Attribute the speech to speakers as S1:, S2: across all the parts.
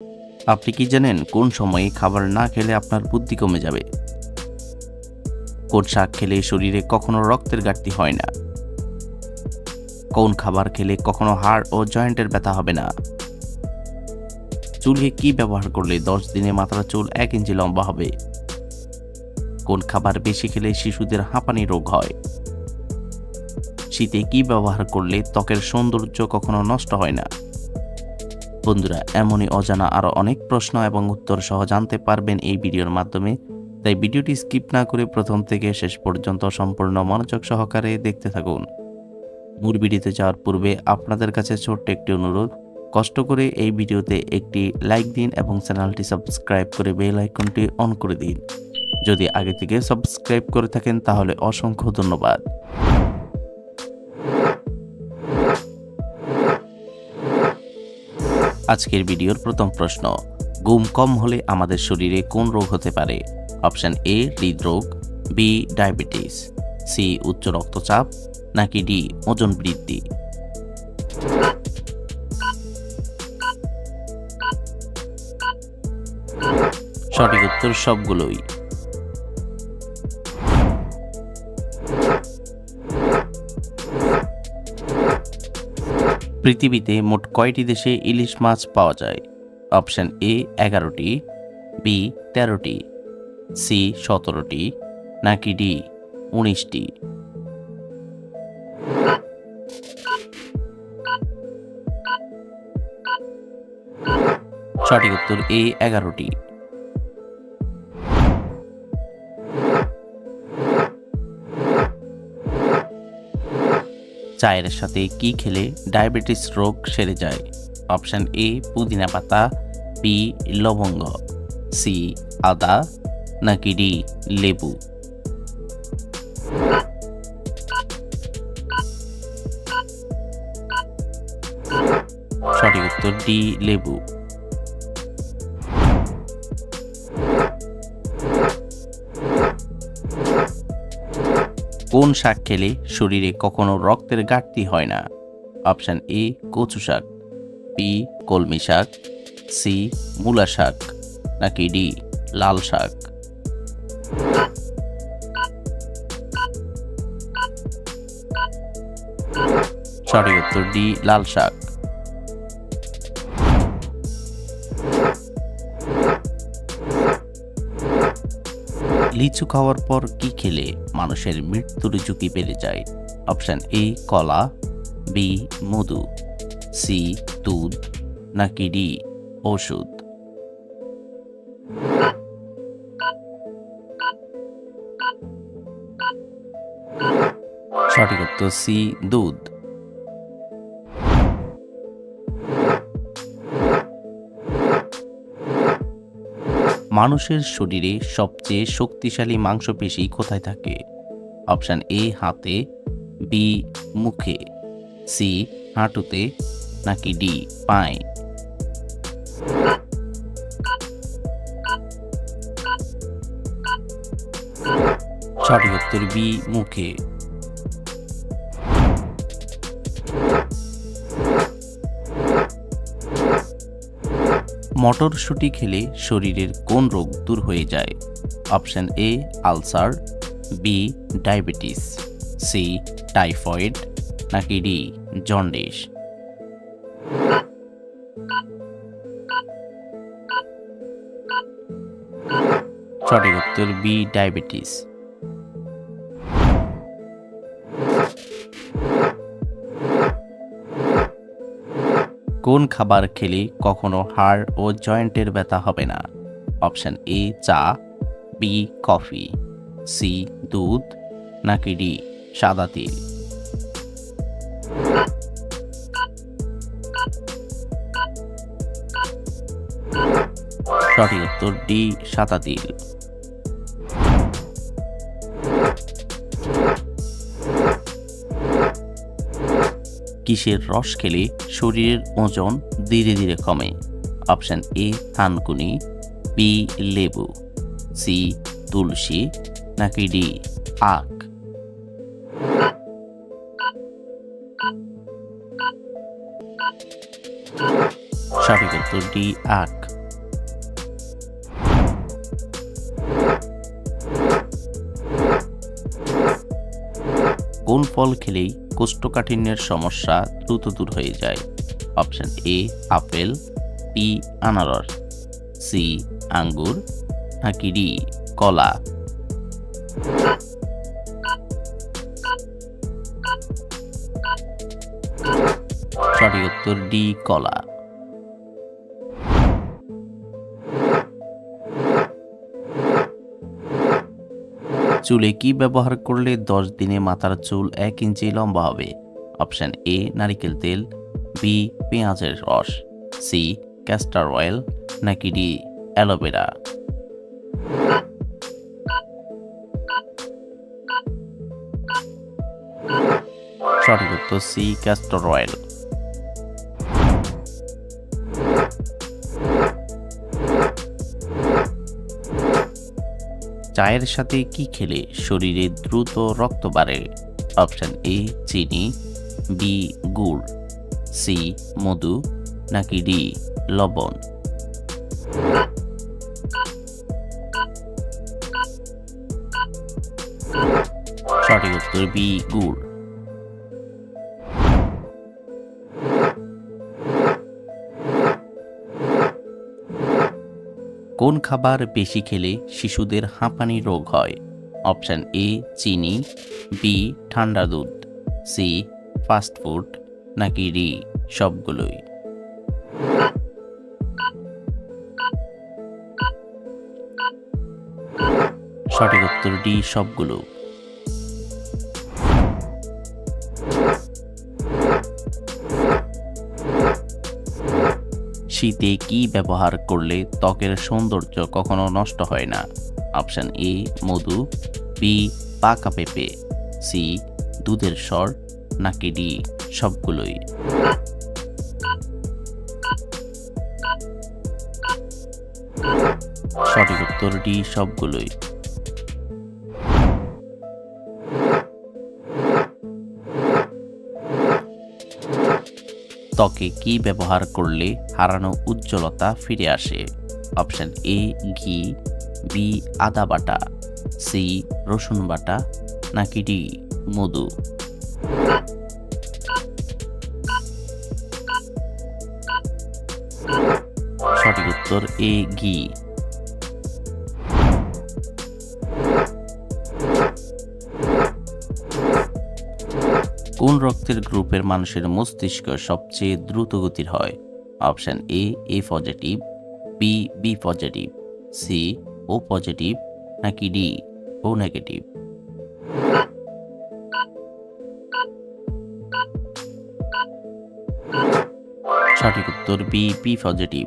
S1: আপনি কি জানেন কোন সময়ে খাবার না খেলে আপনার বুদ্ধি কমে যাবে? কোন শাক খেলে শরীরে কখনো রক্তের ঘাটতি হয় না? কোন খাবার খেলে কখনো হাড় ও জয়েন্টের ব্যথা হবে না? চুলে কি ব্যবহার করলে 10 দিনে মাথার চুল 1 ইঞ্চি লম্বা হবে? কোন খাবার বেশি খেলে শিশুদের হাঁপানি রোগ হয়? শীতে কি ব্যবহার করলে ত্বকের সৌন্দর্য কখনো নষ্ট হয় না? বন্ধুরা, এমনই অজানা আরও অনেক প্রশ্ন এবং উত্তর সহ জানতে পারবেন এই ভিডিওর মাধ্যমে। তাই ভিডিওটি স্কিপ না করে প্রথম থেকে শেষ পর্যন্ত সম্পূর্ণ মনোযোগ সহকারে দেখতে থাকুন। মূল ভিডিওতে যাওয়ার পূর্বে আপনাদের কাছে ছোট্ট একটি অনুরোধ, কষ্ট করে এই ভিডিওতে একটি লাইক দিন এবং চ্যানেলটি সাবস্ক্রাইব করে বেল আইকনটি অন করে দিন। যদি আগে থেকে সাবস্ক্রাইব করে থাকেন তাহলে অসংখ্য ধন্যবাদ। আজকের ভিডিওর প্রথম প্রশ্ন, ঘুম কম হলে আমাদের শরীরে কোন রোগ হতে পারে? অপশন এ হৃদরোগ, বি ডায়াবেটিস, সি উচ্চ রক্তচাপ, নাকি ডি ওজন বৃদ্ধি? সঠিক উত্তর সবগুলোই। পৃথিবীতে মোট কয়টি দেশে ইলিশ মাছ পাওয়া যায়? অপশন এ 11টি, বি 13টি, সি 17টি, নাকি ডি 19টি? সঠিক উত্তর এ 11টি। চায়ের সাথে কি খেলে ডায়াবেটিস রোগ সেরে যায়? অপশন এ পুদিনা পাতা, বি লবঙ্গ, সি আদা, নাকি ডি লেবু? সঠিক উত্তর ডি লেবু। কোন শাক খেলে শরীরে কখনো রক্তের ঘাটতি হয় না? অপশন এ কচু শাক, বি কলমি শাক, সি মূলা শাক, নাকি ডি লাল শাক? সঠিক উত্তর ডি লাল শাক। লিচু খাওয়ার পর কি খেলে মানুষের মৃত্যুর ঝুঁকি বেড়ে যায়? অপশন এ কলা, বি মধু, সি দুধ, নাকি ডি ওষুধ? সঠিক উত্তর সি দুধ। মানুষের শরীরে সবচেয়ে শক্তিশালী মাংসপেশি কোথায় থাকে? অপশন এ হাতে, বি মুখে, সি হাঁটুতে, নাকি ডি পায়ে? সঠিক উত্তর বি মুখে। মটরশুঁটি খেলে শরীরের কোন রোগ দূর হয়ে যায়? Option A ulcer, B diabetes, C typhoid, নাকি ডি জন্ডিস? সঠিক উত্তর বি ডায়াবেটিস। কোন খাবার খেলে কখনো হাড় ও জয়েন্টের ব্যথা হবে না? অপশন এ চা, বি কফি, সি দুধ, নাকি ডি সাদা তিল? সঠিক উত্তর ডি সাদা তিল। কিসের রস খেলে শরীরের ওজন ধীরে ধীরে কমে? অপশন এ থানকুনি, বি লেবু, সি তুলসী, নাকি ডি আখ? সঠিক উত্তর ডি আখ। কোন ফল খেলেই কোষ্ঠকাঠিন্যের সমস্যা দ্রুত দূর হয়ে যায়? অপশন এ আপেল, বি আনারস, সি আঙ্গুর, নাকি ডি কলা? সঠিক উত্তর ডি কলা। চুলে কি ব্যবহার করলে 10 দিনে মাথার চুল 1 ইঞ্চি লম্বা হবে? অপশন এ নারিকেল তেল, বি পেঁয়াজের রস, সি ক্যাস্টর অয়েল, নাকি ডি অ্যালোভেরা? সঠিক উত্তর সি ক্যাস্টর অয়েল। চায়ের সাথে কি খেলে শরীরে দ্রুত রক্ত বাড়ে? অপশন এ চিনি, বি গুড়, সি মধু, নাকি ডি লবণ? সঠিক উত্তর বি গুড়। কোন খাবার বেশি খেলে শিশুদের হাঁপানি রোগ হয়? অপশন এ চিনি, বি ঠান্ডা দুধ, সি ফাস্ট ফুড, নাকি ডি সবগুলোই? সঠিক উত্তর ডি সবগুলো। শীতে কি ব্যবহার করলে ত্বকের সৌন্দর্য কখনো নষ্ট হয় না? অপশন এ মধু, বি পাকা পেঁপে, সি দুধের স্বর, নাকি ডি সবগুলোই? সঠিক উত্তর ডি সবগুলোই। ত্বকে কি ব্যবহার করলে হারানো উজ্জ্বলতা ফিরে আসে? অপশন এ ঘি, বি আদা বাটা, সি রসুন বাটা, নাকি ডি মধু? সঠিক উত্তর এ ঘি। কোন রক্তের গ্রুপের মানুষের মস্তিষ্ক সবচেয়ে দ্রুত গতির হয়? Option A positive, B B positive, C O positive, নাকি ডি ও নেগেটিভ? সঠিক উত্তর বি বি পজিটিভ।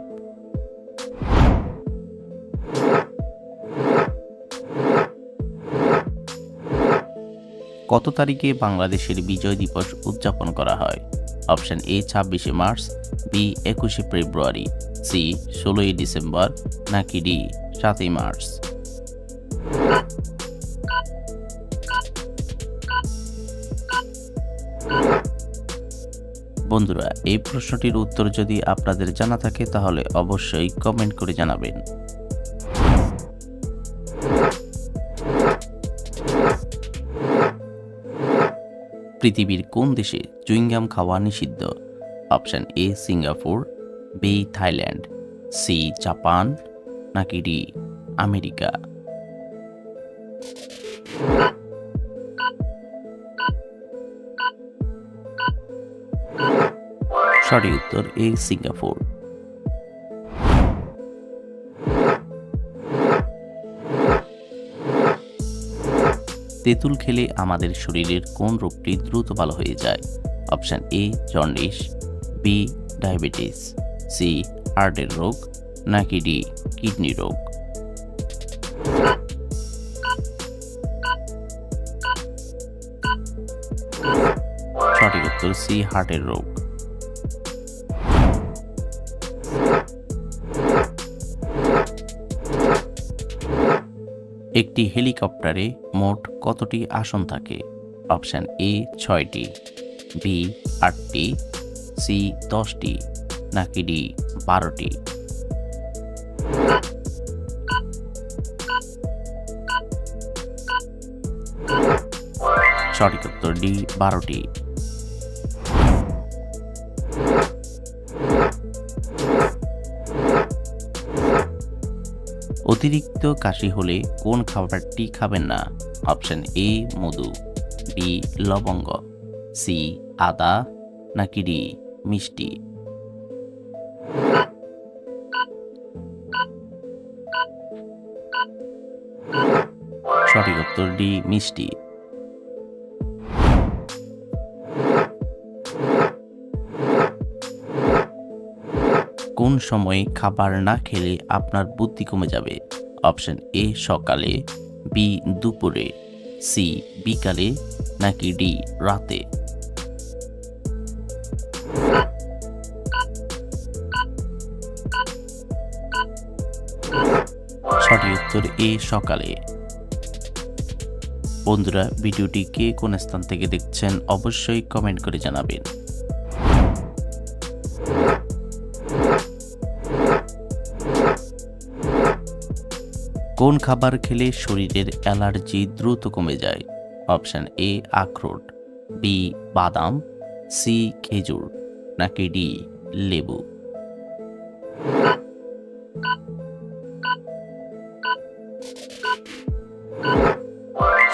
S1: কত তারিখে বাংলাদেশের বিজয় দিবস উদযাপন করা হয়? অপশন এ 26শে মার্চ, বি 21শে ফেব্রুয়ারি, সি 16ই ডিসেম্বর, নাকি ডি 7ই মার্চ? বন্ধুরা, এই প্রশ্নটির উত্তর যদি আপনাদের জানা থাকে তাহলে অবশ্যই কমেন্ট করে জানাবেন। পৃথিবীর কোন দেশে চুইংগাম খাওয়া নিষিদ্ধ? Option A Singapore, B Thailand, C Japan, নাকি ডি আমেরিকা? সঠিক উত্তর এ সিঙ্গাপুর। তেঁতুল খেলে আমাদের শরীরের কোন রোগটি দ্রুত ভালো হয়ে যায়? Option A jaundice, B diabetes, C হার্টের রোগ, নাকি ডি কিডনি রোগ? সঠিক উত্তর সি হার্টের রোগ। একটি হেলিকপ্টারে মোট কতটি আসন থাকে? অপশন এ 6টি, বি 8টি, সি 10টি, নাকি ডি 12টি। সঠিক উত্তর ডি 12টি। অতিরিক্ত কাশি হলে কোন খাবারটি খাবেন না? অপশন এ মধু, বি লবঙ্গ, সি আদা, নাকি ডি মিষ্টি। সঠিক উত্তর ডি মিষ্টি। কোন সময়ে খাবার না খেলে আপনার বুদ্ধি কমে যাবে? অপশন এ সকালে, বি দুপুরে, সি বিকালে, নাকি ডি রাতে। সঠিক উত্তর এ সকালে। বন্ধুরা, ভিডিওটি কে কোন স্থান থেকে দেখছেন অবশ্যই কমেন্ট করে জানাবেন। কোন খাবার খেলে শরীরের অ্যালার্জি দ্রুত কমে যায়? অপশন এ আখরোট, বি বাদাম, সি খেজুর, নাকি ডি লেবু।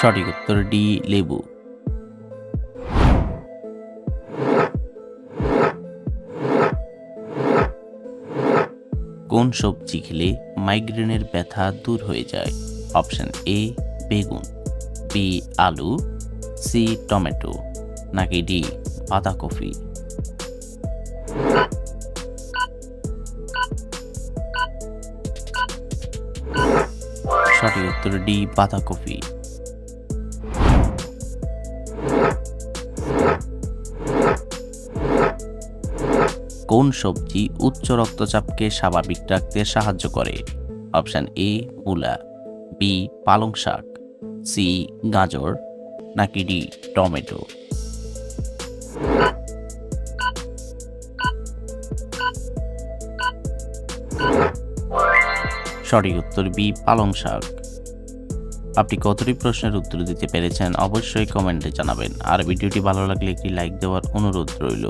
S1: সঠিক উত্তর ডি লেবু। কোন সবজি খেলে মাইগ্রেনের ব্যথা দূর হয়ে যায়? অপশন এ বেগুন, বি আলু, সি টমেটো, নাকি ডি বাঁধাকপি। সঠিক উত্তর ডি বাঁধাকপি। কোন সবজি উচ্চ রক্তচাপকে স্বাভাবিক রাখতে সাহায্য করে? অপশন এ মূলা, বি পালং শাক, সি গাজর, নাকি ডি টমেটো। সঠিক উত্তর বি পালং শাক। আপনি কতটি প্রশ্নের উত্তর দিতে পেরেছেন অবশ্যই কমেন্টে জানাবেন। আর ভিডিওটি ভালো লাগলে একটি লাইক দেওয়ার অনুরোধ রইল।